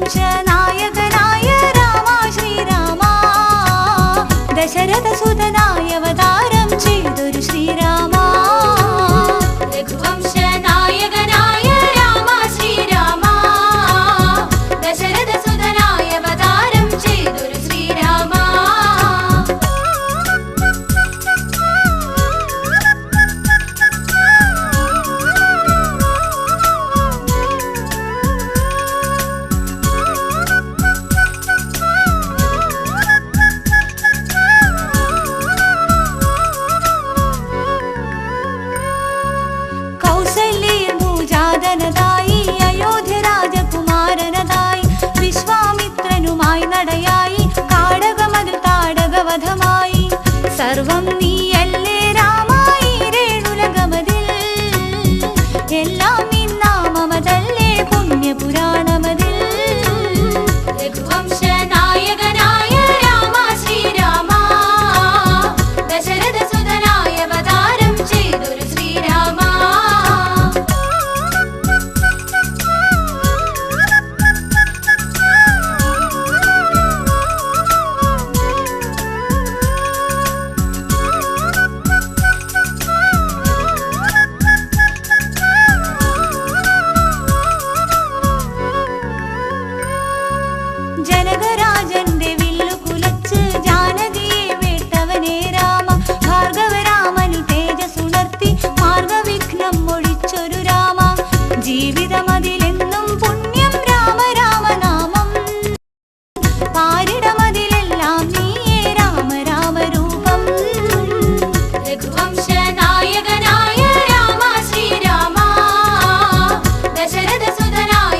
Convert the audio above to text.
രഘുവംശനായകനായ രാമ ശ്രീരാമ ദശരഥസുതനായ അവതാരം ചെയ്തൊരു ശ്രീരാമ രഘുവംശനായകനായ രാമ ശ്രീരാമ ദശരഥസുതനായ അവതാരം ചെയ്തൊരു ശ്രീരാമ ായി അയോധ്യ രാജകുമാരനതായി വിശ്വാമിത്രനുമായി നടയായി കാടകമതിൽ താടകവധമായി സർവം നീയല്ലേ രാമായി രേണുലകമതിൽ എല്ലാം നിന്നാമമതല്ലേ പുണ്യപുരാണമതിൽ രഘുവംശനായകനായ രാമ ശ്രീരാമ ദശരഥസുതനായ അവതാരം ചെയ്തൊരു ശ്രീരാമ ജനകരാജന്റെ വില്ലു കുലച്ച് ജാനകിയെ വേട്ടവനേ രാമ ഭാർഗവരാമനു തേജസുണർത്തി മാർഗവിഘ്നം ഒഴിച്ചൊരു രാമ ജീവിതമതിലെന്നും പുണ്യം രാമ രാമനാമം പാരിടമതിലെല്ലാം നീയേ രാമ രാമരൂപം രഘുവംശനായകനായ രാമ ശ്രീരാമ ദശരഥസുതനായ